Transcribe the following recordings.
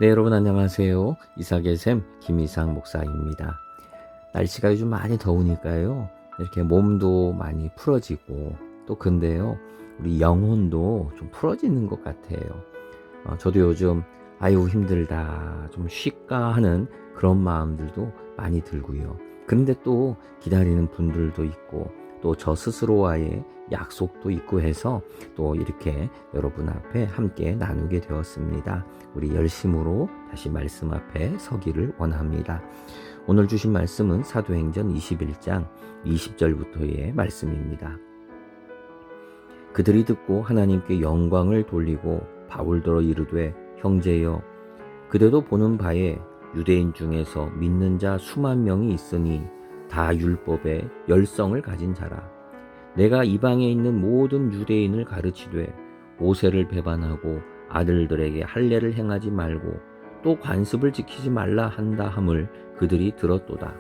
네, 여러분 안녕하세요. 이삭의 샘 김이삭 목사입니다. 날씨가 요즘 많이 더우니까요. 이렇게 몸도 많이 풀어지고 또 근데요. 우리 영혼도 좀 풀어지는 것 같아요. 저도 요즘 아유 힘들다 좀 쉴까 하는 그런 마음들도 많이 들고요. 근데 또 기다리는 분들도 있고 또 저 스스로와의 약속도 있고 해서 또 이렇게 여러분 앞에 함께 나누게 되었습니다. 우리 열심으로 다시 말씀 앞에 서기를 원합니다. 오늘 주신 말씀은 사도행전 21장 20절부터의 말씀입니다. 그들이 듣고 하나님께 영광을 돌리고 바울더러 이르되 형제여 그대도 보는 바에 유대인 중에서 믿는 자 수만 명이 있으니 다 율법에 열성을 가진 자라. 내가 이방에 있는 모든 유대인을 가르치되 모세를 배반하고 아들들에게 할례를 행하지 말고 또 관습을 지키지 말라 한다 함을 그들이 들었도다.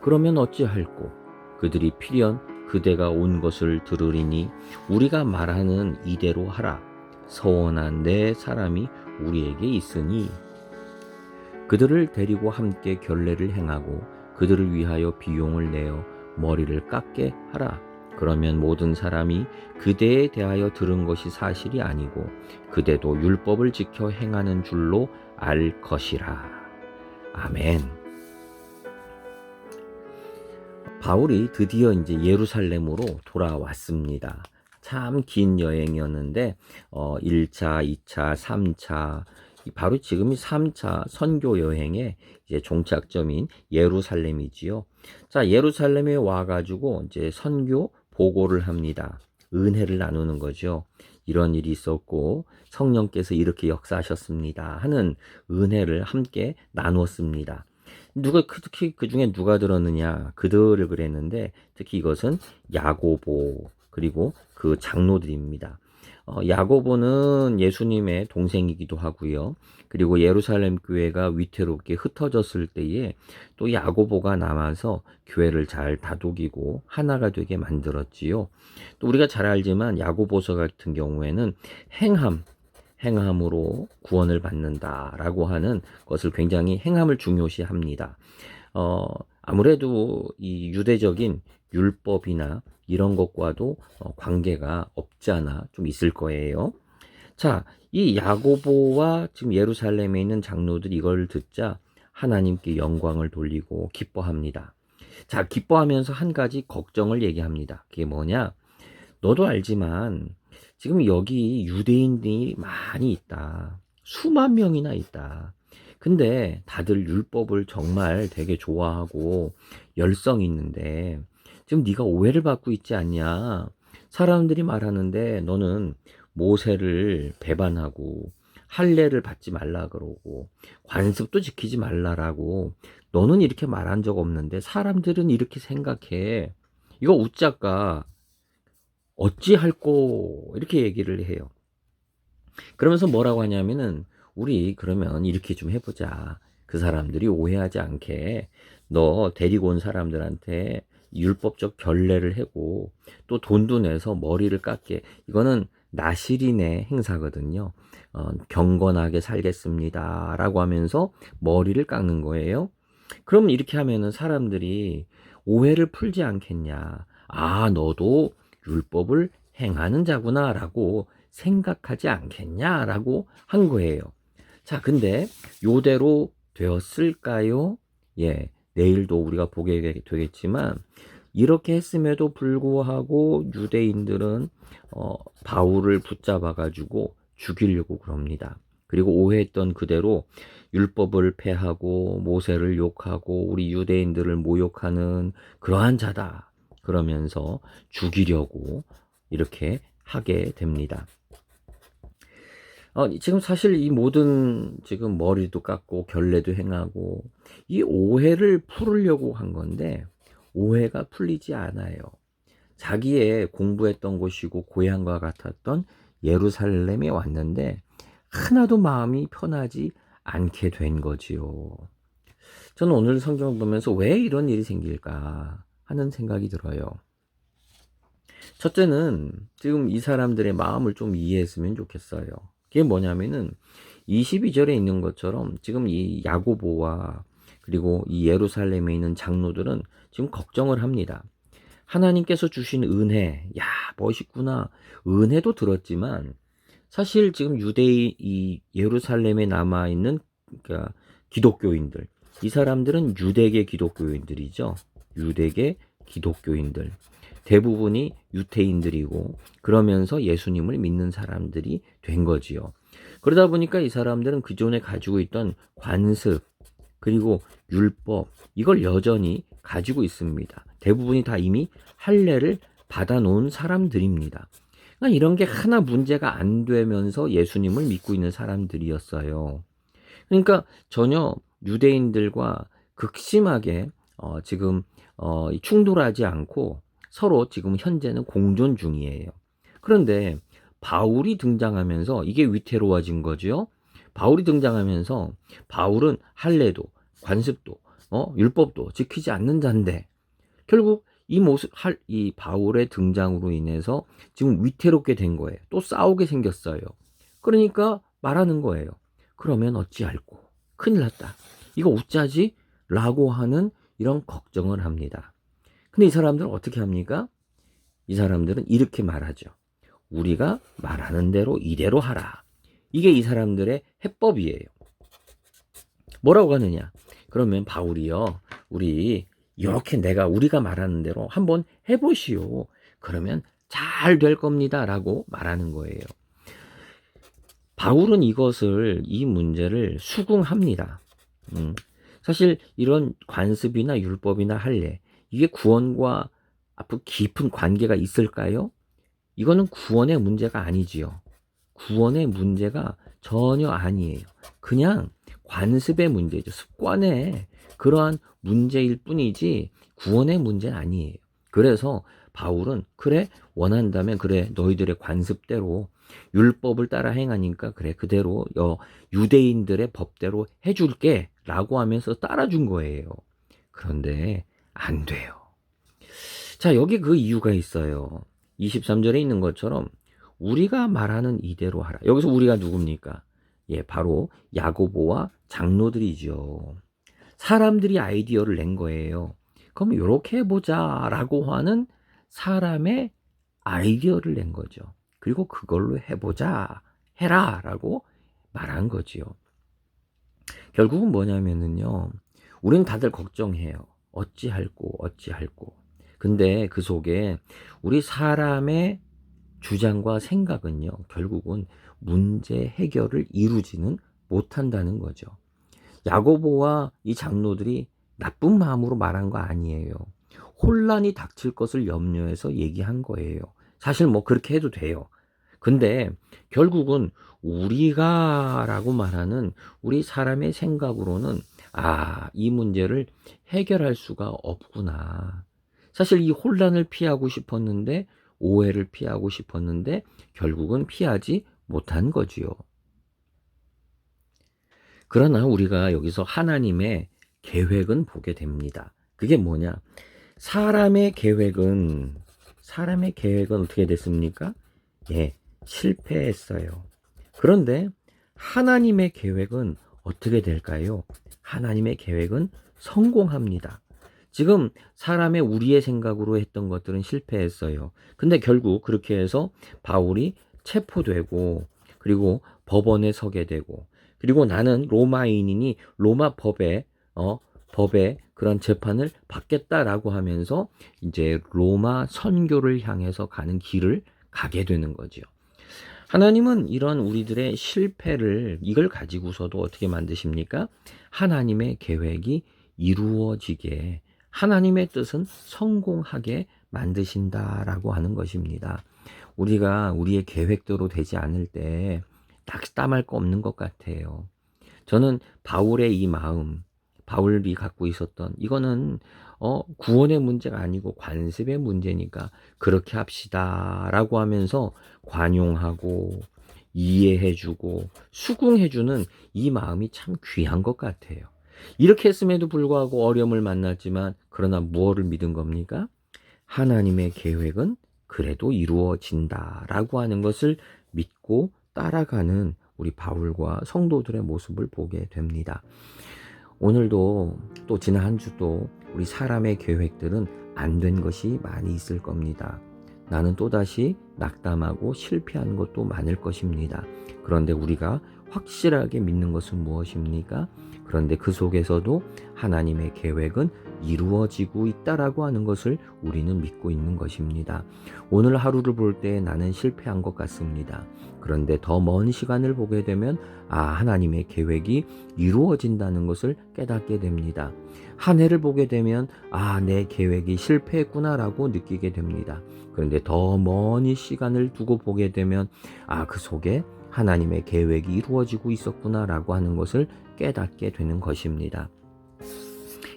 그러면 어찌할꼬? 그들이 필연 그대가 온 것을 들으리니 우리가 말하는 이대로 하라. 서원한 네 사람이 우리에게 있으니 그들을 데리고 함께 결례를 행하고 그들을 위하여 비용을 내어 머리를 깎게 하라. 그러면 모든 사람이 그대에 대하여 들은 것이 사실이 아니고 그대도 율법을 지켜 행하는 줄로 알 것이라. 아멘. 바울이 드디어 이제 예루살렘으로 돌아왔습니다. 참 긴 여행이었는데 1차, 2차, 3차 바로 지금이 3차 선교 여행의 이제 종착점인 예루살렘이지요. 자, 예루살렘에 와가지고 이제 선교 보고를 합니다. 은혜를 나누는 거죠. 이런 일이 있었고 성령께서 이렇게 역사하셨습니다 하는 은혜를 함께 나누었습니다. 특히 그 중에 누가 들었느냐? 그들을 그랬는데 특히 이것은 야고보 그리고 그 장로들입니다. 야고보는 예수님의 동생이기도 하고요. 그리고 예루살렘 교회가 위태롭게 흩어졌을 때에 또 야고보가 남아서 교회를 잘 다독이고 하나가 되게 만들었지요. 또 우리가 잘 알지만 야고보서 같은 경우에는 행함으로 구원을 받는다라고 하는 것을 굉장히 행함을 중요시합니다. 아무래도 이 유대적인 율법이나 이런 것과도 관계가 없지 않아 좀 있을 거예요. 자, 이 야고보와 지금 예루살렘에 있는 장로들이 이걸 듣자 하나님께 영광을 돌리고 기뻐합니다. 자, 기뻐하면서 한 가지 걱정을 얘기합니다. 그게 뭐냐? 너도 알지만 지금 여기 유대인들이 많이 있다. 수만 명이나 있다. 근데 다들 율법을 정말 되게 좋아하고 열성 있는데 지금 네가 오해를 받고 있지 않냐? 사람들이 말하는데 너는 모세를 배반하고 할례를 받지 말라 그러고 관습도 지키지 말라라고 너는 이렇게 말한 적 없는데 사람들은 이렇게 생각해. 이거 웃자까 어찌할꼬 이렇게 얘기를 해요. 그러면서 뭐라고 하냐면은 우리 그러면 이렇게 좀 해보자. 그 사람들이 오해하지 않게 너 데리고 온 사람들한테 율법적 결례를 하고 또 돈도 내서 머리를 깎게. 이거는 나시린의 행사거든요. 경건하게 살겠습니다 라고 하면서 머리를 깎는 거예요. 그럼 이렇게 하면은 사람들이 오해를 풀지 않겠냐. 아, 너도 율법을 행하는 자구나 라고 생각하지 않겠냐라고 한 거예요. 자, 근데 요대로 되었을까요? 예, 내일도 우리가 보게 되겠지만 이렇게 했음에도 불구하고 유대인들은 바울을 붙잡아 가지고 죽이려고 그럽니다. 그리고 오해했던 그대로 율법을 폐하고 모세를 욕하고 우리 유대인들을 모욕하는 그러한 자다. 그러면서 죽이려고 이렇게 하게 됩니다. 지금 사실 이 모든 지금 머리도 깎고 결례도 행하고 이 오해를 풀으려고 한 건데 오해가 풀리지 않아요. 자기의 공부했던 곳이고 고향과 같았던 예루살렘에 왔는데 하나도 마음이 편하지 않게 된 거지요. 저는 오늘 성경을 보면서 왜 이런 일이 생길까 하는 생각이 들어요. 첫째는 지금 이 사람들의 마음을 좀 이해했으면 좋겠어요. 그게 뭐냐면은 22절에 있는 것처럼 지금 이 야고보와 그리고 이 예루살렘에 있는 장로들은 지금 걱정을 합니다. 하나님께서 주신 은혜, 야, 멋있구나. 은혜도 들었지만 사실 지금 유대인 이 예루살렘에 남아 있는 그러니까 기독교인들, 이 사람들은 유대계 기독교인들이죠. 유대계 기독교인들. 대부분이 유태인들이고 그러면서 예수님을 믿는 사람들이 된 거지요. 그러다 보니까 이 사람들은 그전에 가지고 있던 관습 그리고 율법 이걸 여전히 가지고 있습니다. 대부분이 다 이미 할례를 받아놓은 사람들입니다. 그러니까 이런 게 하나 문제가 안 되면서 예수님을 믿고 있는 사람들이었어요. 그러니까 전혀 유대인들과 극심하게 지금 충돌하지 않고 서로 지금 현재는 공존 중이에요. 그런데 바울이 등장하면서 이게 위태로워진 거죠. 바울이 등장하면서 바울은 할례도 관습도 율법도 지키지 않는 자인데 결국 이 바울의 등장으로 인해서 지금 위태롭게 된 거예요. 또 싸우게 생겼어요. 그러니까 말하는 거예요. 그러면 어찌할꼬? 큰일 났다. 이거 어쩌지? 라고 하는 이런 걱정을 합니다. 근데 이 사람들은 어떻게 합니까? 이 사람들은 이렇게 말하죠. 우리가 말하는 대로 이대로 하라. 이게 이 사람들의 해법이에요. 뭐라고 하느냐? 그러면 바울이요. 우리가 말하는 대로 한번 해보시오. 그러면 잘 될 겁니다. 라고 말하는 거예요. 바울은 이 문제를 수긍합니다. 사실 이런 관습이나 율법이나 할례, 이게 구원과 앞으로 깊은 관계가 있을까요? 이거는 구원의 문제가 아니지요. 구원의 문제가 전혀 아니에요. 그냥 관습의 문제죠. 습관의 그러한 문제일 뿐이지 구원의 문제는 아니에요. 그래서 바울은 그래 원한다면 그래 너희들의 관습대로 율법을 따라 행하니까 그래 그대로 유대인들의 법대로 해줄게 라고 하면서 따라준 거예요. 그런데 안 돼요. 자, 여기 그 이유가 있어요. 23절에 있는 것처럼 우리가 말하는 이대로 하라. 여기서 우리가 누굽니까? 예, 바로 야고보와 장로들이죠. 사람들이 아이디어를 낸 거예요. 그럼 이렇게 해보자 라고 하는 사람의 아이디어를 낸 거죠. 그리고 그걸로 해보자, 해라 라고 말한 거지요. 결국은 뭐냐면은요, 우리는 다들 걱정해요. 어찌할꼬. 근데 그 속에 우리 사람의 주장과 생각은요, 결국은 문제 해결을 이루지는 못한다는 거죠. 야고보와 이 장로들이 나쁜 마음으로 말한 거 아니에요. 혼란이 닥칠 것을 염려해서 얘기한 거예요. 사실 뭐 그렇게 해도 돼요. 근데 결국은 우리가 라고 말하는 우리 사람의 생각으로는 이 문제를 해결할 수가 없구나. 사실 이 혼란을 피하고 싶었는데 오해를 피하고 싶었는데 결국은 피하지 못한 거지요. 그러나 우리가 여기서 하나님의 계획은 보게 됩니다. 그게 뭐냐? 사람의 계획은 어떻게 됐습니까? 예, 실패했어요. 그런데 하나님의 계획은 어떻게 될까요? 하나님의 계획은 성공합니다. 지금 우리의 생각으로 했던 것들은 실패했어요. 근데 결국 그렇게 해서 바울이 체포되고 그리고 법원에 서게 되고 그리고 나는 로마인이니 로마 법에 그런 재판을 받겠다라고 하면서 이제 로마 선교를 향해서 가는 길을 가게 되는 거죠. 하나님은 이런 우리들의 실패를 이걸 가지고서도 어떻게 만드십니까? 하나님의 계획이 이루어지게 하나님의 뜻은 성공하게 만드신다라고 하는 것입니다. 우리가 우리의 계획대로 되지 않을 때 낙담할 거 없는 것 같아요. 저는 바울의 이 마음, 바울이 갖고 있었던 이거는 구원의 문제가 아니고 관습의 문제니까 그렇게 합시다라고 하면서 관용하고 이해해주고 수긍해주는 이 마음이 참 귀한 것 같아요. 이렇게 했음에도 불구하고 어려움을 만났지만 그러나 무엇을 믿은 겁니까? 하나님의 계획은 그래도 이루어진다라고 하는 것을 믿고 따라가는 우리 바울과 성도들의 모습을 보게 됩니다. 오늘도 또 지난 한 주도 우리 사람의 계획들은 안 된 것이 많이 있을 겁니다. 나는 또다시 낙담하고 실패한 것도 많을 것입니다. 그런데 우리가 확실하게 믿는 것은 무엇입니까? 그런데 그 속에서도 하나님의 계획은 이루어지고 있다라고 하는 것을 우리는 믿고 있는 것입니다. 오늘 하루를 볼 때 나는 실패한 것 같습니다. 그런데 더 먼 시간을 보게 되면 하나님의 계획이 이루어진다는 것을 깨닫게 됩니다. 한 해를 보게 되면 내 계획이 실패했구나라고 느끼게 됩니다. 그런데 더 먼 시간을 두고 보게 되면 그 속에 하나님의 계획이 이루어지고 있었구나라고 하는 것을 깨닫게 되는 것입니다.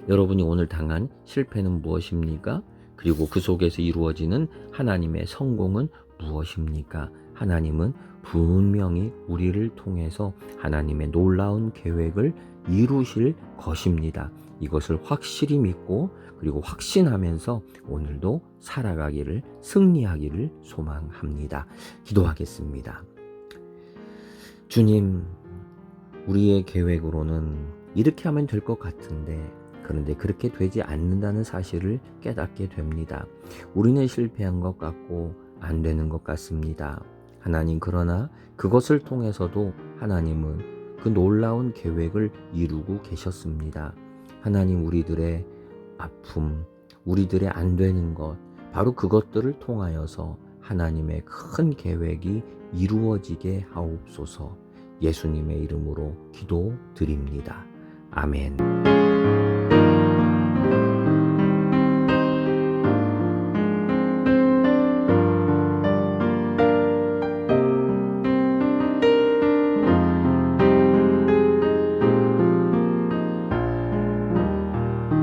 여러분이 오늘 당한 실패는 무엇입니까? 그리고 그 속에서 이루어지는 하나님의 성공은 무엇입니까? 하나님은 분명히 우리를 통해서 하나님의 놀라운 계획을 이루실 것입니다. 이것을 확실히 믿고 그리고 확신하면서 오늘도 살아가기를, 승리하기를 소망합니다. 기도하겠습니다. 주님, 우리의 계획으로는 이렇게 하면 될 것 같은데 그런데 그렇게 되지 않는다는 사실을 깨닫게 됩니다. 우리는 실패한 것 같고 안 되는 것 같습니다. 하나님, 그러나 그것을 통해서도 하나님은 그 놀라운 계획을 이루고 계셨습니다. 하나님, 우리들의 아픔, 우리들의 안 되는 것, 바로 그것들을 통하여서 하나님의 큰 계획이 이루어지게 하옵소서. 예수님의 이름으로 기도드립니다. 아멘.